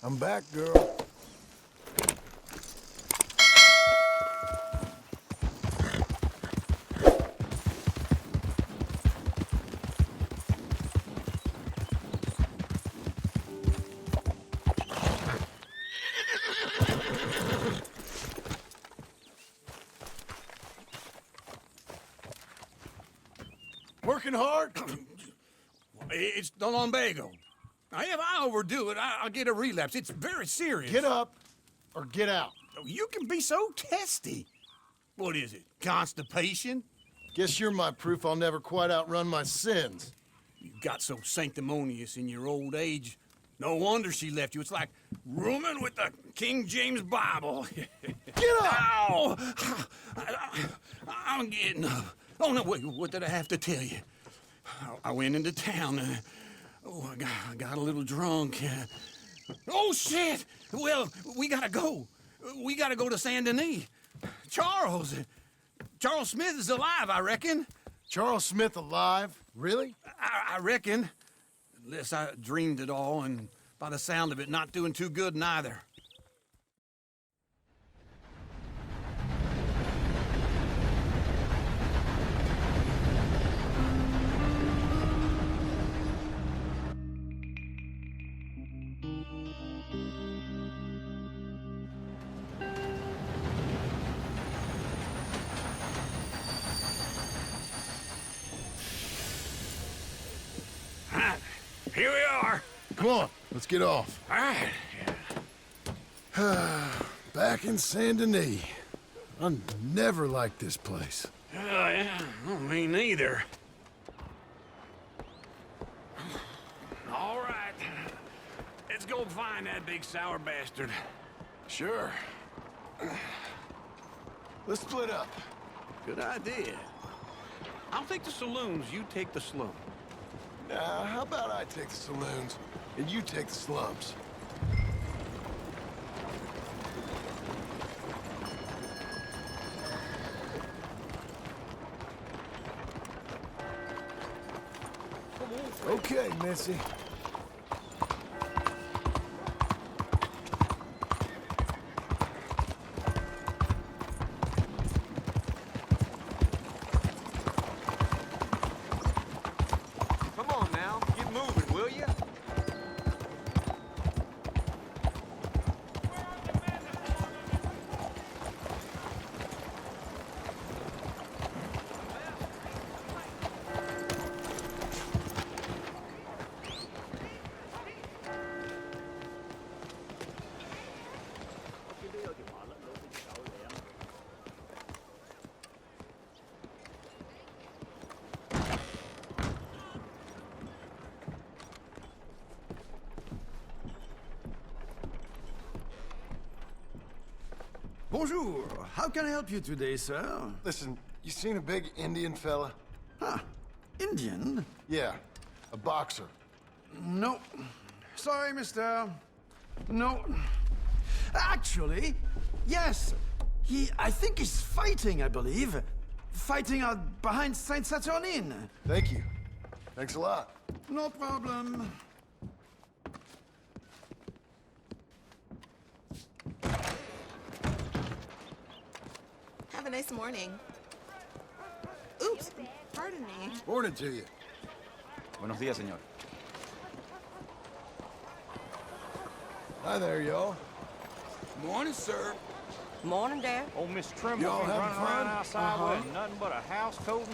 I'm back, girl. Working hard? It's the lumbago. Now, if I overdo it, I'll get a relapse. It's very serious. Get up or get out. You can be so testy. What is it, constipation? Guess you're my proof I'll never quite outrun my sins. You got so sanctimonious in your old age. No wonder she left you. It's like rooming with the King James Bible. Get up! Ow! I'm getting up. Oh, no, wait, what did I have to tell you? I went into town. I got a little drunk. Oh, shit! Well, we gotta go. We gotta go to Saint Denis. Charles Smith is alive, I reckon. Charles Smith alive? Really? I reckon. Unless I dreamed it all, and by the sound of it, not doing too good neither. Here we are. Come on, let's get off. All right. Back in Saint Denis. I never liked this place. Yeah, well, me neither. All right. Let's go find that big sour bastard. Sure. Let's split up. Good idea. I'll take the saloons, you take the slum. How about I take the saloons and you take the slums? Okay, Missy. Bonjour. How can I help you today, sir? Listen, you seen a big Indian fella? Ah, Indian? Yeah, a boxer. No. Sorry, mister. No. Actually, yes. I think he's fighting, I believe. Fighting out behind Saint Saturnin. Thank you. Thanks a lot. No problem. Have a nice morning. Oops, pardon me. Morning to you. Buenos días, señor. Hi there, y'all. Morning, sir. Morning, Dad. Old Miss Trimble Y'all running having around fun? outside with nothing but a house coat.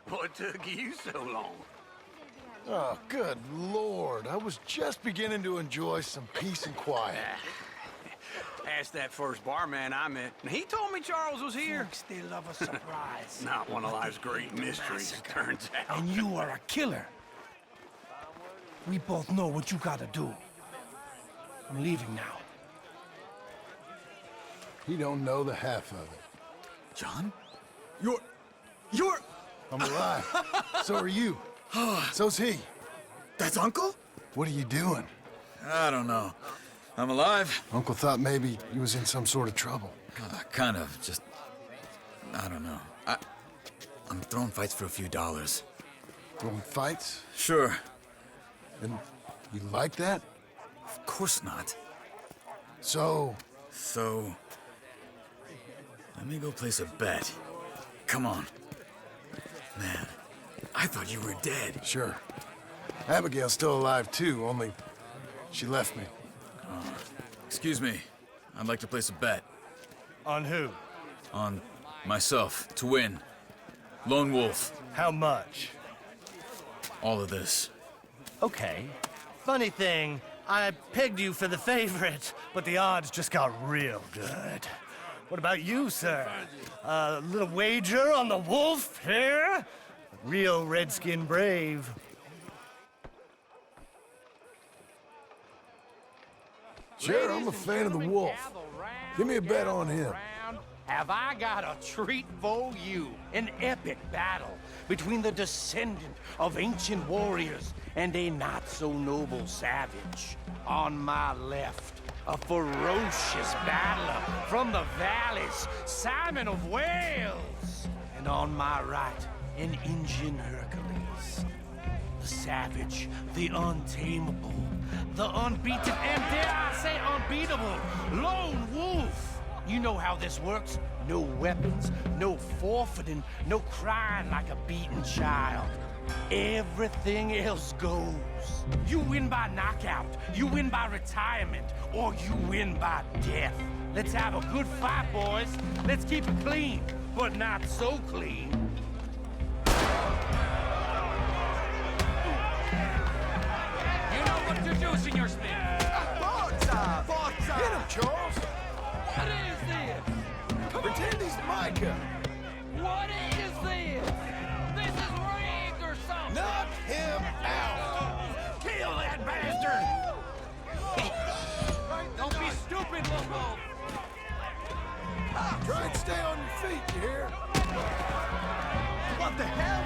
What took you so long? Oh, good Lord. I was just beginning to enjoy some peace and quiet. Asked that first barman I met, and he told me Charles was here. Folks, they love a surprise. Not one of life's great mysteries, it turns out. And you are a killer. We both know what you gotta do. I'm leaving now. He don't know the half of it. John? You're... I'm alive. So are you. So's he. That's Uncle? What are you doing? I don't know. I'm alive. Uncle thought maybe you was in some sort of trouble. Kind of, just... I don't know. I'm throwing fights for a few dollars. Throwing fights? Sure. And you like that? Of course not. So, let me go place a bet. Come on. Man, I thought you were dead. sure. Abigail's still alive too, only she left me. Excuse me. I'd like to place a bet. On who? On myself, to win. Lone Wolf. How much? All of this. Okay. Funny thing, I pegged you for the favorite, but the odds just got real good. What about you, sir? A little wager on the wolf here? Real redskin brave. Sure, I'm a fan of the wolf. Give me a bet on him. Have I got a treat for you? An epic battle between the descendant of ancient warriors and a not-so-noble savage. On my left, a ferocious battler from the valleys, Simon of Wales. And on my right, an Indian Hercules. The savage, the untamable, the unbeaten, and dare I say unbeatable, Lone Wolf. You know how this works. No weapons, no forfeiting, no crying like a beaten child. Everything else goes. You win by knockout, you win by retirement, or you win by death. Let's have a good fight, boys. Let's keep it clean, but not so clean. You know what to do, Senor Smith. Hit him, Charles! What is this? Pretend he's Micah! What is this? This is rigged or something. Knock him out! Kill that bastard! Don't be stupid, Lobo! Try and stay on your feet, you hear? What the hell?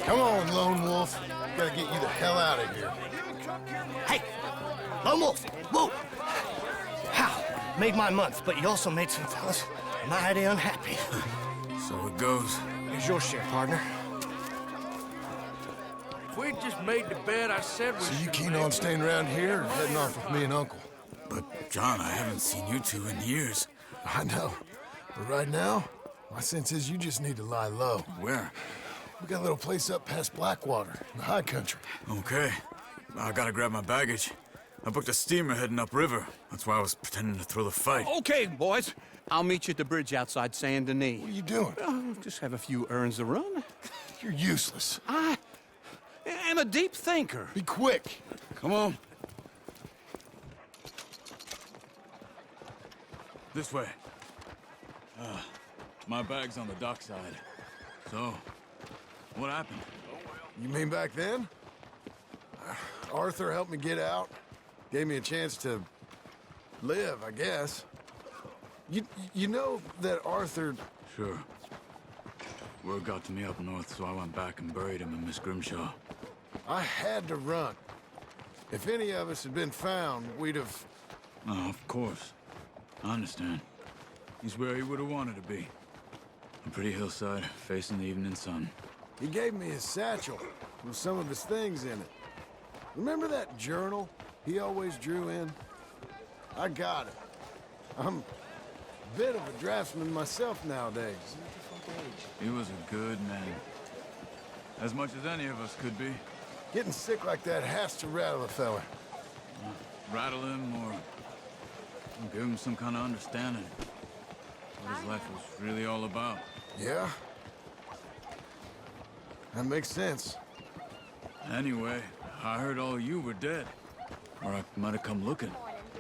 Come on, Lone Wolf. Gotta get you the hell out of here. Hey! Lone Wolf! Whoa! How? Made my month, but you also made some fellas mighty unhappy. So it goes. Here's your share, partner. If we just made the bed I said we So you should keen make, on staying around here or heading off with me and Uncle? But, John, I haven't seen you two in years. I know. But right now, my sense is you just need to lie low. Where? We got a little place up past Blackwater, in the high country. Okay. I gotta grab my baggage. I booked a steamer heading upriver. That's why I was pretending to throw the fight. Okay, boys. I'll meet you at the bridge outside Saint Denis. What are you doing? Oh, just have a few errands to run. You're useless. I am a deep thinker. Be quick. Come on. This way. My bag's on the dockside. So, what happened? You mean back then? Arthur helped me get out. Gave me a chance to live, I guess. You know that Arthur... Sure. Word got to me up north, so I went back and buried him in Miss Grimshaw. I had to run. If any of us had been found, we'd have... Oh, of course. I understand. He's where he would have wanted to be. A pretty hillside, facing the evening sun. He gave me his satchel with some of his things in it. Remember that journal he always drew in? I got it. I'm a bit of a draftsman myself nowadays. He was a good man. As much as any of us could be. Getting sick like that has to rattle a fella. Rattle him or give him some kind of understanding. What his life was really all about. Yeah? That makes sense. Anyway, I heard all you were dead. Or I might have come looking.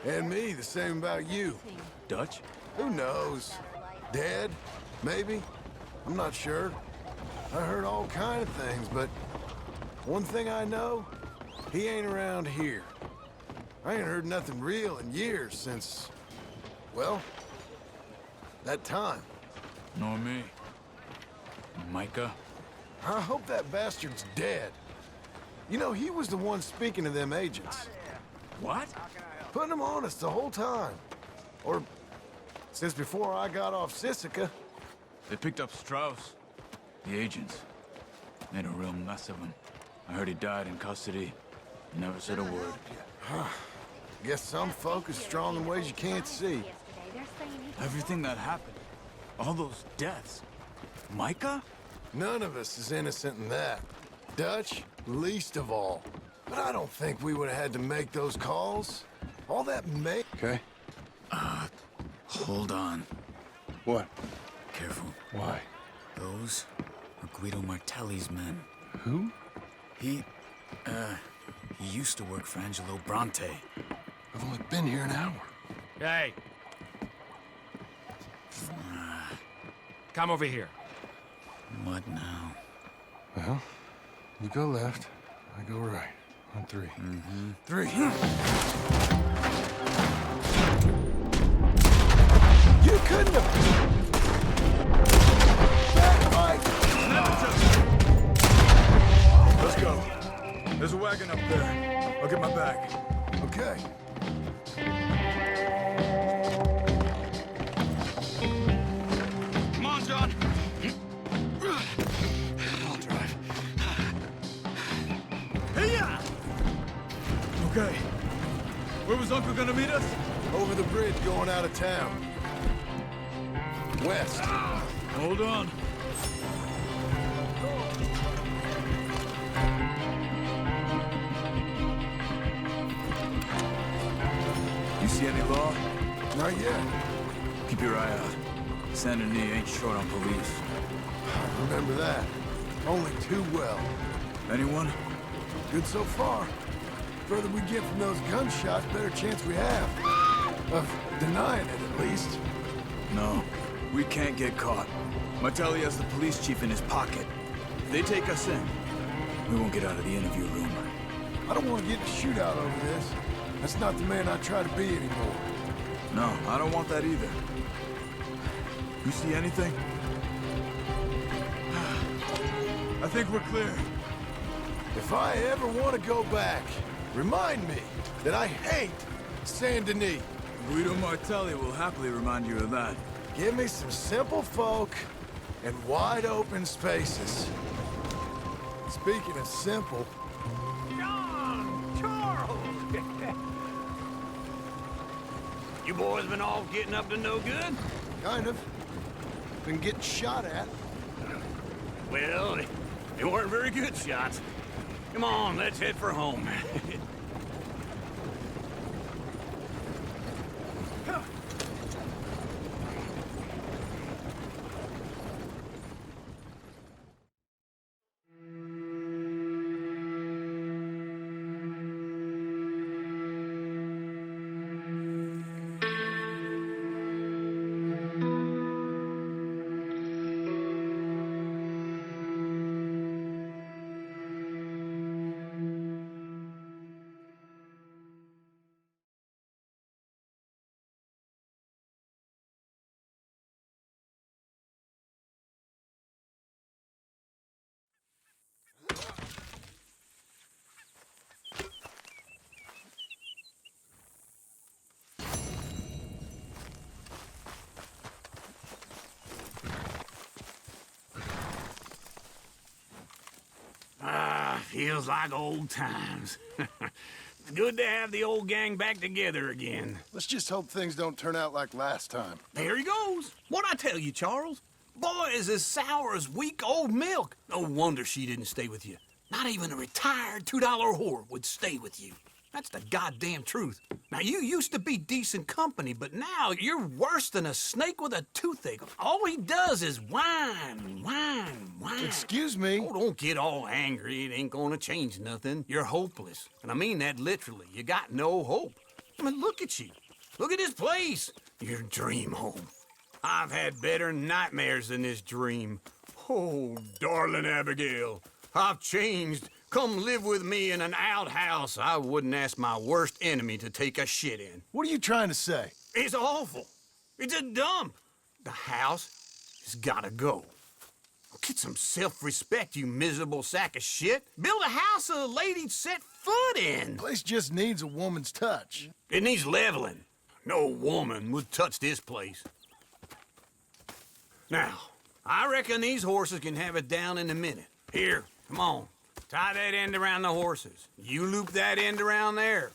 And me, the same about you. Dutch? Who knows? Dead? Maybe? I'm not sure. I heard all kind of things, but one thing I know, he ain't around here. I ain't heard nothing real in years since, well, that time. Nor me. Micah? I hope that bastard's dead. You know, he was the one speaking to them agents. What? Putting them on us the whole time. Or since before I got off Sisika. They picked up Strauss. The agents. Made a real mess of him. I heard he died in custody. Never said a word. Guess some folk are strong in ways you can't see. Everything that happened. All those deaths. Micah? None of us is innocent in that. Dutch, least of all. But I don't think we would have had to make those calls. All that Okay. Hold on. What? Careful. Why? Those are Guido Martelli's men. Who? He used to work for Angelo Bronte. I've only been here an hour. Hey. Come over here. What now? Well, you go left, I go right. On three. Three. You couldn't have... Backfight! Let's go. There's a wagon up there. I'll get my bag. Okay. Come on, John. I'll drive. Hey-ya! Okay. Where was Uncle gonna meet us? Over the bridge going out of town. West. Hold on. You see any law? Not yet. Keep your eye out. Saint Denis ain't short on police. Remember that. Only too well. Anyone? Good so far. Further we get from those gunshots, better chance we have. Of denying it, at least. No. We can't get caught. Martelli has the police chief in his pocket. If they take us in, we won't get out of the interview room. I don't want to get in a shootout over this. That's not the man I try to be anymore. No, I don't want that either. You see anything? I think we're clear. If I ever want to go back, remind me that I hate Saint Denis. Guido Martelli will happily remind you of that. Give me some simple folk and wide open spaces. Speaking of simple, John! Charles! You boys been all getting up to no good? kind of. Been getting shot at. Well, they weren't very good shots. Come on, let's head for home. Feels like old times. It's good to have the old gang back together again. Let's just hope things don't turn out like last time. There he goes. What'd I tell you, Charles? Boy is as sour as weak old milk. No wonder she didn't stay with you. Not even a retired $2 whore would stay with you. That's the goddamn truth. Now, you used to be decent company, but now you're worse than a snake with a toothache. All he does is whine, whine, whine. Excuse me? Oh, don't get all angry. It ain't gonna change nothing. You're hopeless. And I mean that literally. You got no hope. I mean, look at you. Look at this place. Your dream home. I've had better nightmares than this dream. Oh, darling Abigail, I've changed. Come live with me in an outhouse I wouldn't ask my worst enemy to take a shit in. What are you trying to say? It's awful. It's a dump. The house has gotta go. Get some self-respect, you miserable sack of shit. Build a house a lady'd set foot in. Place just needs a woman's touch. It needs leveling. No woman would touch this place. Now, I reckon these horses can have it down in a minute. Here, come on. Tie that end around the horses. You loop that end around there.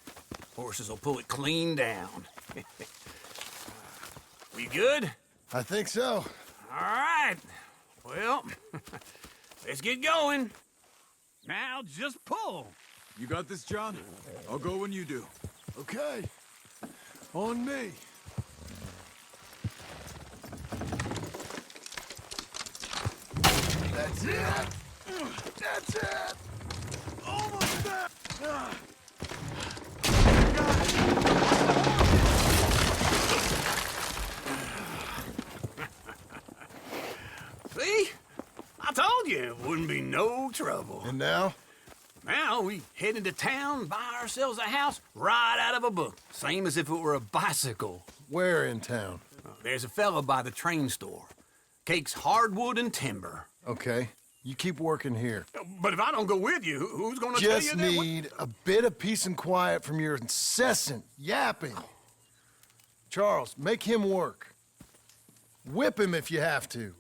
Horses will pull it clean down. We good? I think so. All right. Well, let's get going. Now, just pull. You got this, John? I'll go when you do. Okay. On me. That's it. That's it. Almost there. See? I told you it wouldn't be no trouble. And now? Now we head into town, buy ourselves a house right out of a book. Same as if it were a bicycle. Where in town? There's a fella by the train store. Cakes hardwood and timber. Okay. You keep working here. But if I don't go with you, who's gonna tell you Just that? need a bit of peace and quiet from your incessant yapping. Charles, make him work. Whip him if you have to.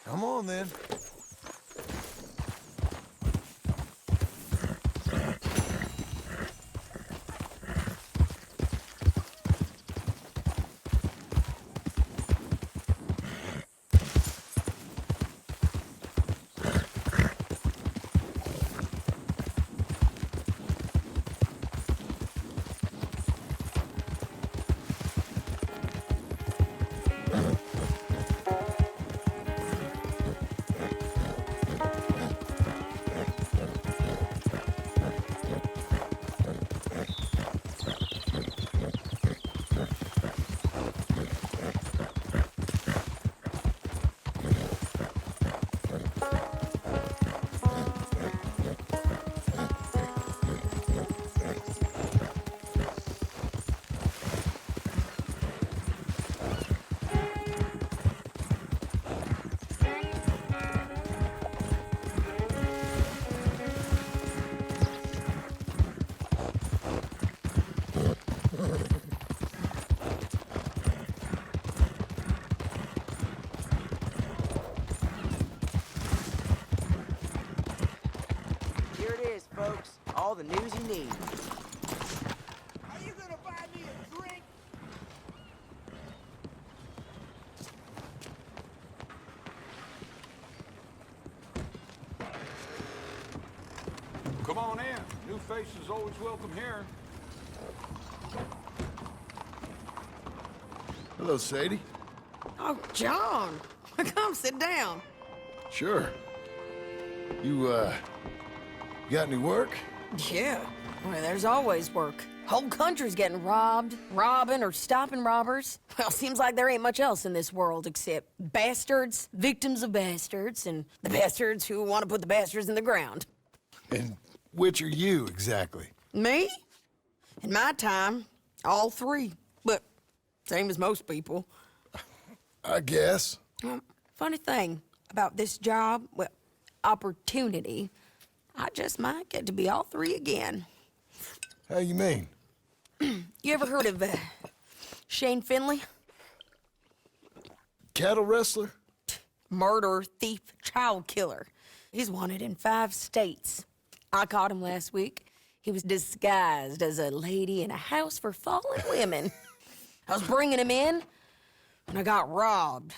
Come on, then. Here it is, folks. All the news you need. Are you gonna buy me a drink? Come on in. New faces always welcome here. Hello, Sadie. Oh, John. Come sit down. Sure. You got any work? Yeah. Well, there's always work. Whole country's getting robbed, robbing, or stopping robbers. Well, seems like there ain't much else in this world except bastards, victims of bastards, and the bastards who want to put the bastards in the ground. And which are you, exactly? Me? In my time, all three. But same as most people. I guess. Funny thing about this job, well, opportunity, I just might get to be all three again. How you mean? You ever heard of Shane Finley? Cattle wrestler? Murderer, thief, child killer. He's wanted in 5 states. I caught him last week. He was disguised as a lady in a house for fallen women. I was bringing him in, and I got robbed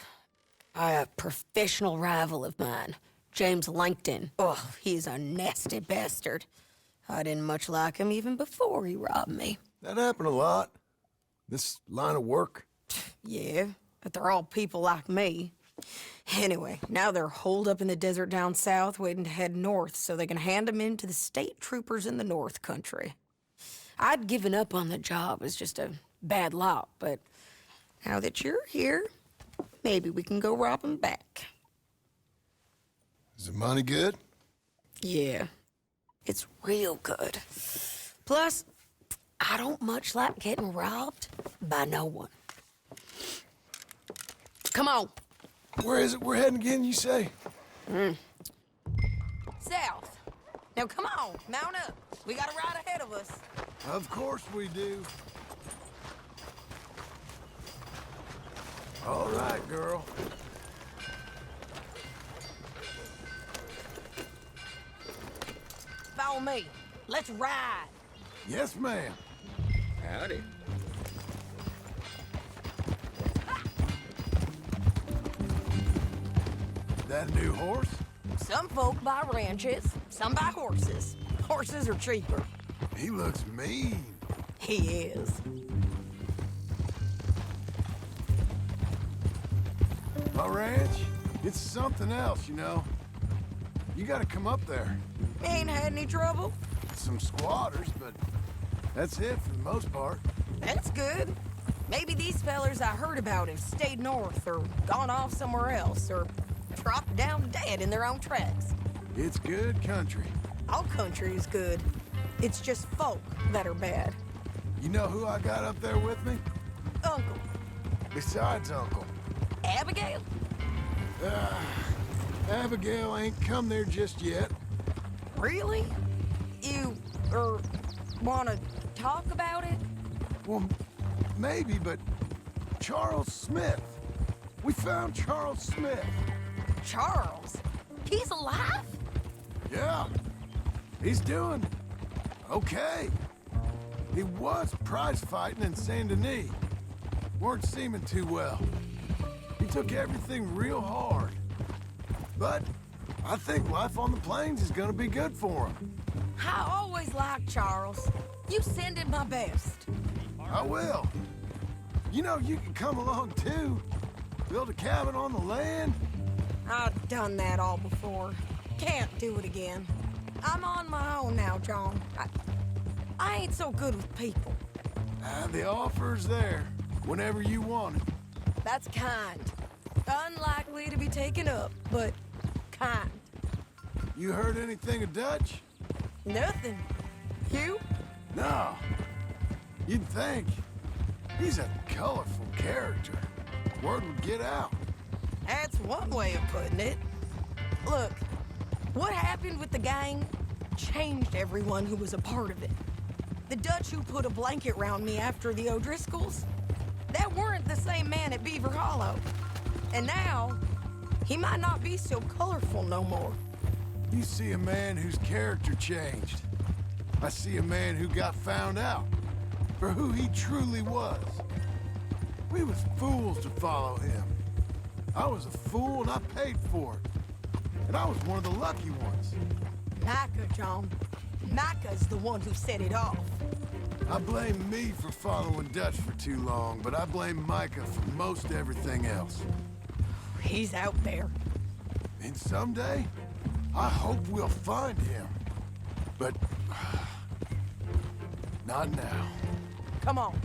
by a professional rival of mine, James Langton. Oh, he's a nasty bastard. I didn't much like him even before he robbed me. That happened a lot. This line of work. Yeah, but they're all people like me. Anyway, now they're holed up in the desert down south, waiting to head north so they can hand them in to the state troopers in the north country. I'd given up on the job as just a bad lot, but now that you're here, maybe we can go rob him back. Is the money good? Yeah, it's real good. Plus, I don't much like getting robbed by no one. Come on. Where is it we're heading again, you say? South. Now come on, mount up. We got a ride ahead of us. Of course we do. All right, girl. Follow me. Let's ride. Yes, ma'am. Howdy. That a new horse? Some folk buy ranches, some buy horses. Horses are cheaper. He looks mean. He is. My ranch, it's something else, you know. You gotta come up there. Ain't had any trouble? Some squatters, but that's it for the most part. That's good. Maybe these fellers I heard about have stayed north or gone off somewhere else or dropped down dead in their own tracks. It's good country. All country is good. It's just folk that are bad. You know who I got up there with me? Uncle. Besides Uncle. Abigail? Abigail ain't come there just yet. Really? You, wanna talk about it? Well, maybe, but Charles Smith. We found Charles Smith. Charles? He's alive? Yeah. He's doing okay. He was prize fighting in Saint Denis. Weren't seeming too well. He took everything real hard. But I think life on the plains is gonna be good for him. I always liked Charles. You send him my best. I will. You know, you can come along too. Build a cabin on the land. I've done that all before. Can't do it again. I'm on my own now, John. I ain't so good with people. The offer's there whenever you want it. That's kind. Unlikely to be taken up, but kind. You heard anything of Dutch? Nothing. You? No. You'd think. He's a colorful character. Word would get out. That's one way of putting it. Look, what happened with the gang changed everyone who was a part of it. The Dutch who put a blanket round me after the O'Driscolls, that weren't the same man at Beaver Hollow. And now, he might not be so colorful no more. You see a man whose character changed. I see a man who got found out for who he truly was. We was fools to follow him. I was a fool and I paid for it. And I was one of the lucky ones. Micah, John. Micah's the one who set it off. I blame me for following Dutch for too long, but I blame Micah for most everything else. He's out there. And someday, I hope we'll find him. But not now. Come on.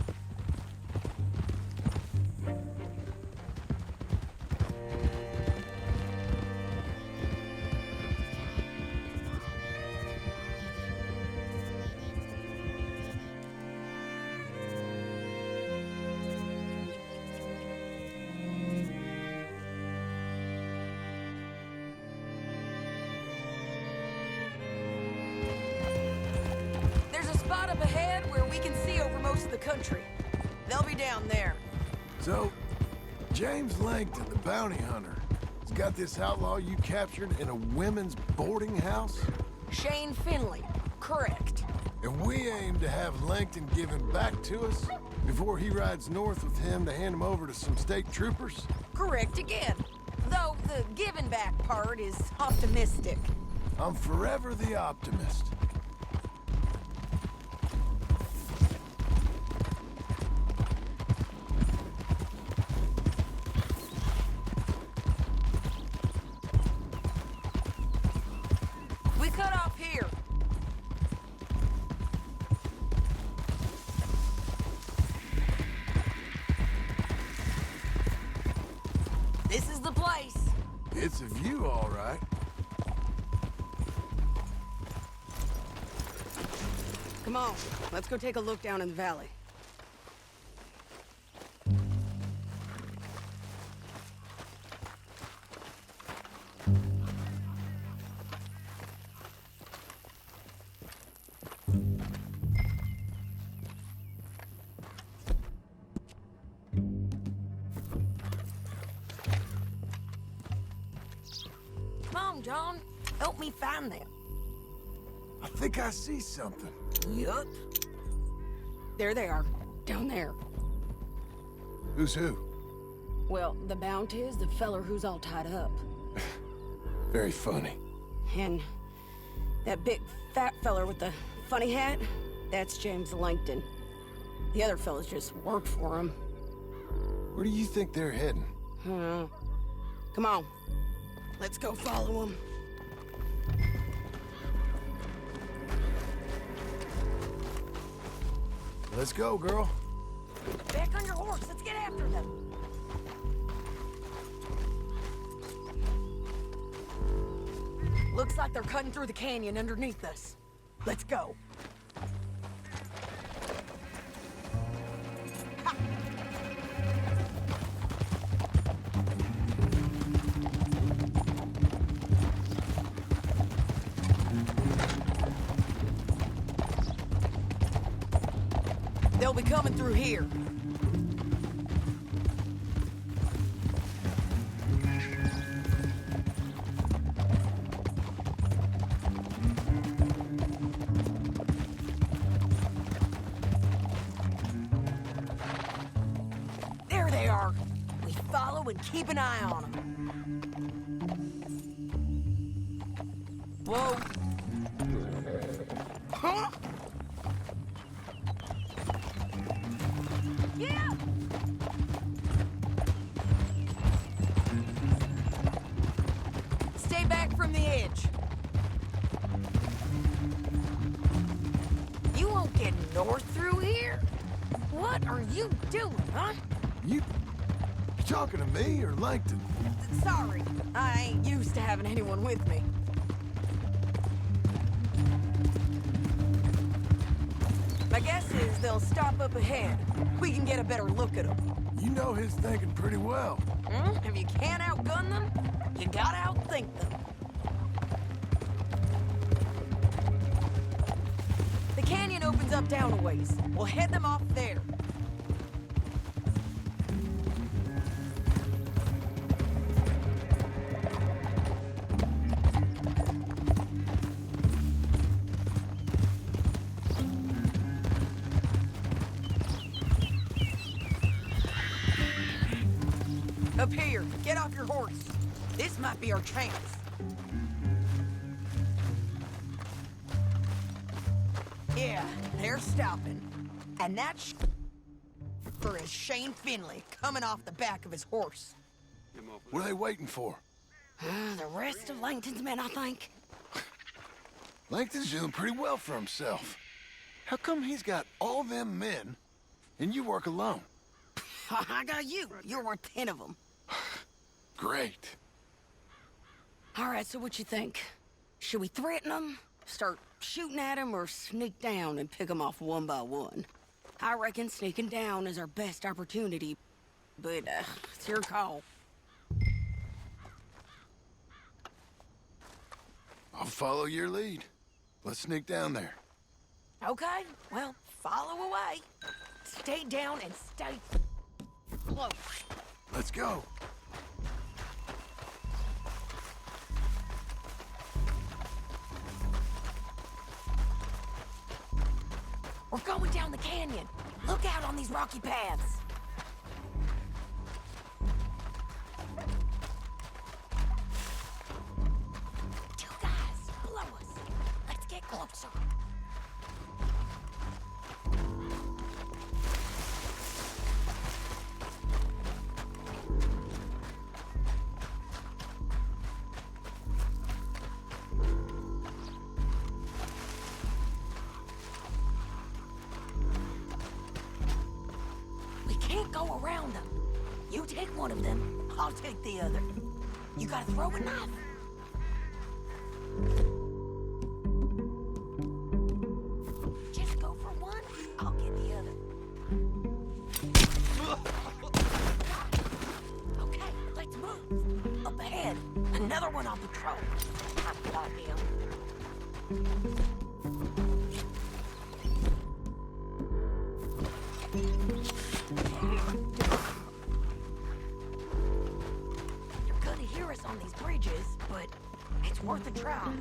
Spot up ahead where we can see over most of the country. They'll be down there. So, James Langton, the bounty hunter, has got this outlaw you captured in a women's boarding house? Shane Finley, correct. And we aim to have Langton give him back to us before he rides north with him to hand him over to some state troopers? Correct again. Though the giving back part is optimistic. I'm forever the optimist. We cut off here. you all right. Come on, let's go take a look down in the valley. Come on, John. Help me find them. I think I see something. Yup. There they are, down there. Who's who? Well, the bounty is the feller who's all tied up. Very funny. And that big fat feller with the funny hat, that's James Langton. The other fellas just work for him. Where do you think they're heading? Come on, let's go follow them. Let's go, girl. Back on your horse. Let's get after them. Looks like they're cutting through the canyon underneath us. Let's go. They'll be coming through here. There they are. We follow and keep an eye on them. Whoa. Huh? Yeah! Stay back from the edge. You won't get north through here? What are you doing, huh? You talking to me or Langton? Sorry, I ain't used to having anyone with me. My guess is they'll stop up ahead. We can get a better look at them. You know his thinking pretty well. If you can't outgun them, you gotta outthink them. The canyon opens up down a ways. We'll head them off there. Up here, get off your horse. This might be our chance. Yeah, they're stopping. And that for is Shane Finley coming off the back of his horse. What are they waiting for? The rest of Langton's men, I think. Langton's doing pretty well for himself. How come he's got all them men and you work alone? I got you. You're worth 10 of them. Great. All right, so what you think? Should we threaten them, start shooting at them, or sneak down and pick them off one by one? I reckon sneaking down is our best opportunity, but it's your call. I'll follow your lead. Let's sneak down there. Okay, well, follow away. Stay down and stay close. Let's go. We're going down the canyon. Look out on these rocky paths. Two guys below us. Let's get closer. Can't go around them. You take one of them, I'll take the other. You gotta throw a knife. Just go for one, I'll get the other. Okay, let's move. Up ahead, another one on patrol. I've got him. You're gonna hear us on these bridges, but it's worth a try.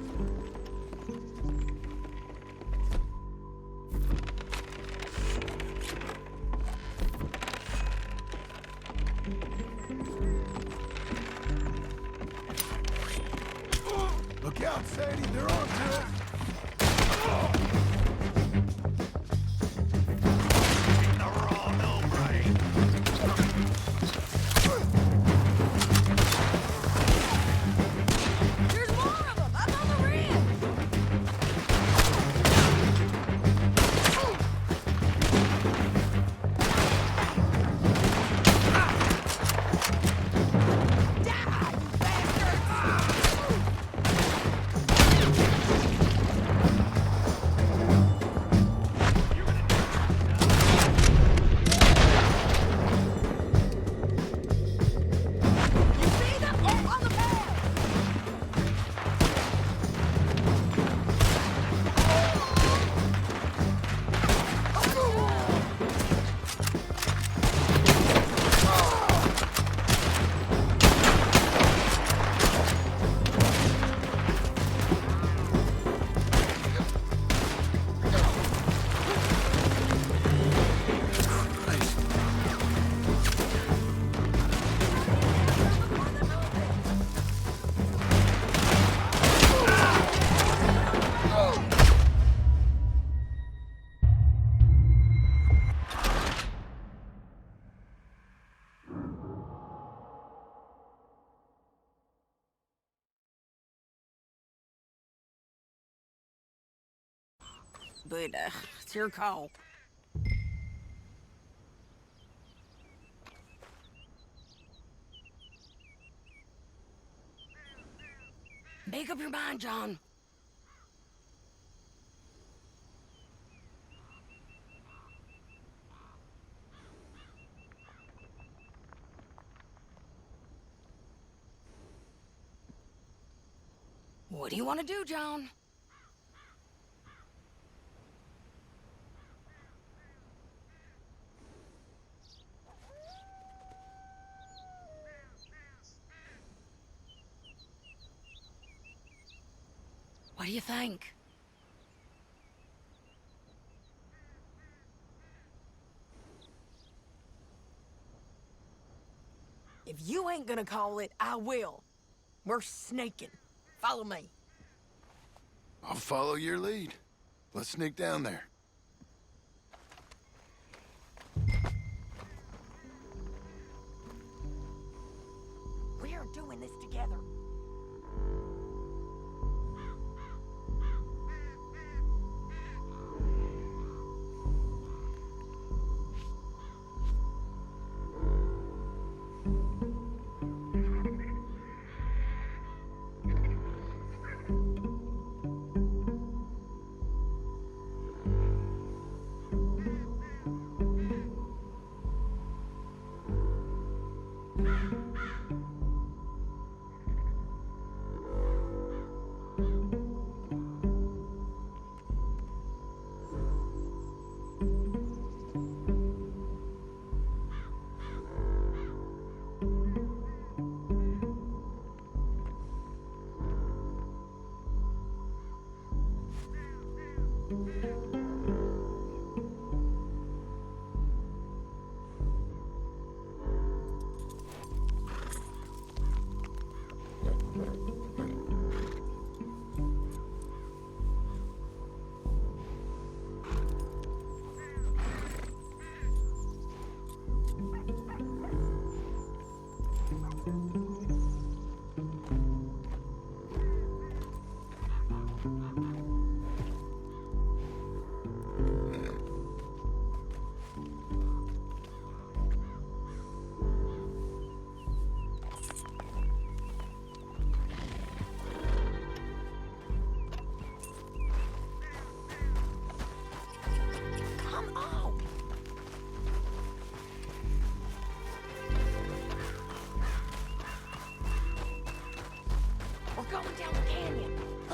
Look out, Sadie, they're on to us. There's more of them! I'm on the rim! Die, you bastards! You see them? Oh, on the pad! But, it's your call. Make up your mind, John. What do you want to do, John? What do you think? If you ain't gonna call it, I will. We're snaking. Follow me. I'll follow your lead. Let's sneak down there. We are doing this together.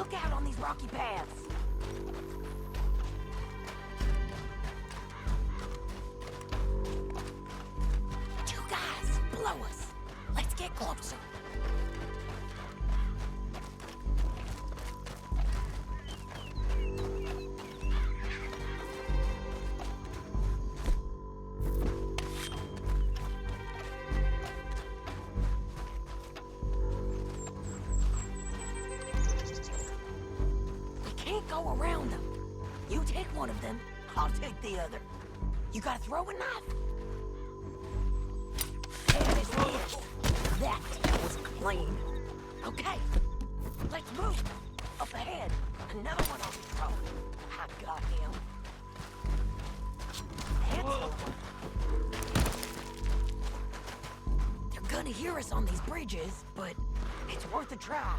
Look out on these rocky paths. Two guys below us. Let's get closer. Go around them. You take one of them, I'll take the other. You gotta throw a knife. There is it. That was clean. Okay, let's move. Up ahead, another one on patrol. I got him. That's the one. They're gonna hear us on these bridges, but it's worth a try.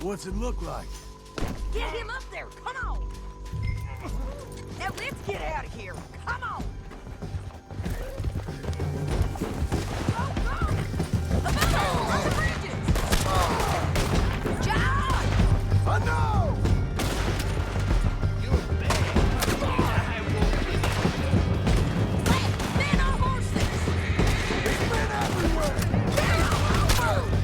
What's it look like? Get him up there, come on! Now let's get out of here, come on! Go, go! Above on the bridges! John! I know! Men on horses! There's men everywhere! Men all over!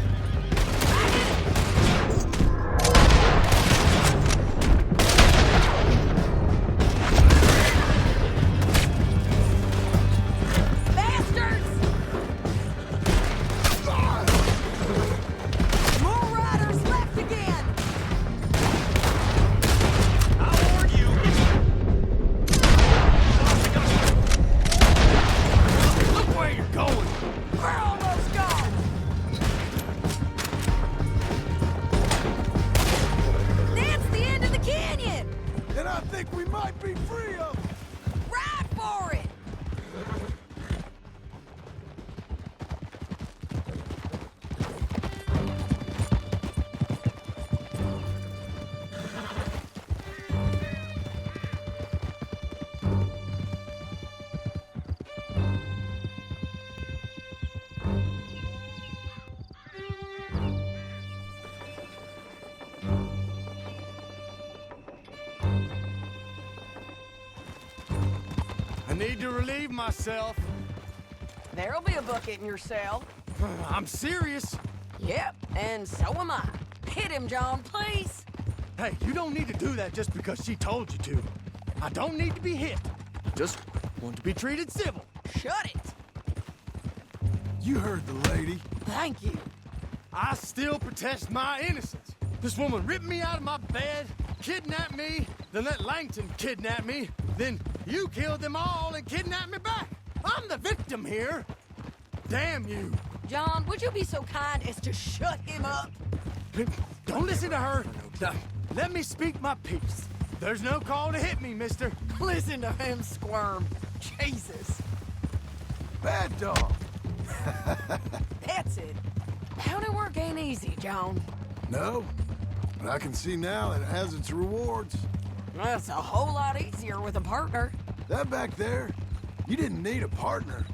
need to relieve myself. There'll be a bucket in your cell. I'm serious. Yep, and so am I. Hit him, John, please. Hey, you don't need to do that just because she told you to. I don't need to be hit. Just want to be treated civil. Shut it. You heard the lady. Thank you. I still protest my innocence. This woman ripped me out of my bed, kidnapped me, then let Langton kidnap me, then you killed them all and kidnapped me back. I'm the victim here. Damn you. John, would you be so kind as to shut him up? Don't listen to her. Now, let me speak my piece. There's no call to hit me, mister. Listen to him squirm. Jesus. Bad dog. That's it. County work ain't easy, John. No, but I can see now that it has its rewards. That's a whole lot easier with a partner. That back there, you didn't need a partner.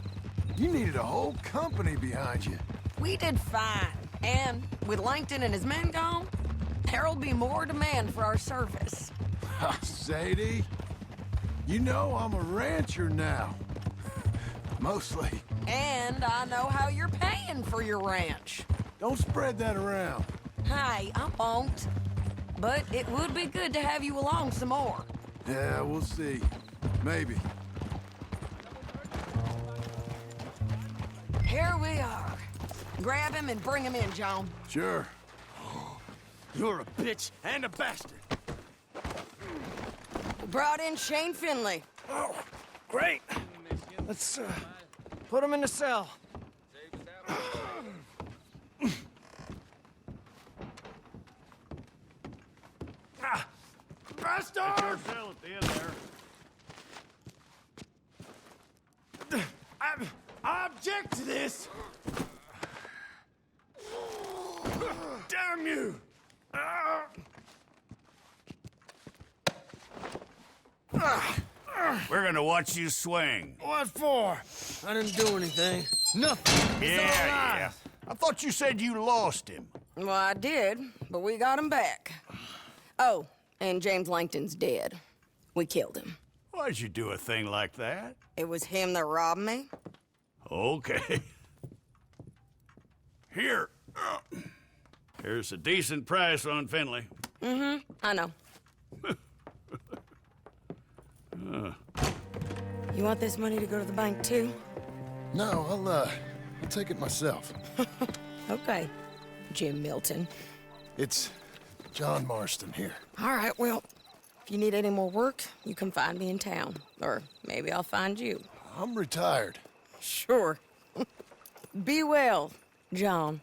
You needed a whole company behind you. We did fine. And with Langton and his men gone, there'll be more demand for our service. Sadie, you know I'm a rancher now. Mostly. And I know how you're paying for your ranch. Don't spread that around. Hey, I won't. But it would be good to have you along some more. Yeah, we'll see. Maybe. Here we are. Grab him and bring him in, John. Sure. You're a bitch and a bastard. Brought in Shane Finley. Oh, great. Let's put him in the cell. Bastard! I object to this. Damn you! We're gonna watch you swing. What for? I didn't do anything. Nothing. It's all lies. I thought you said you lost him. Well, I did, but we got him back. Oh, and James Langton's dead. We killed him. Why'd you do a thing like that? It was him that robbed me. Okay. Here. Here's a decent price on Finley. Mm-hmm, I know. You want this money to go to the bank, too? No, I'll take it myself. Okay, Jim Milton. It's John Marston here. All right, well, if you need any more work, you can find me in town. Or maybe I'll find you. I'm retired. Sure. Be well, John.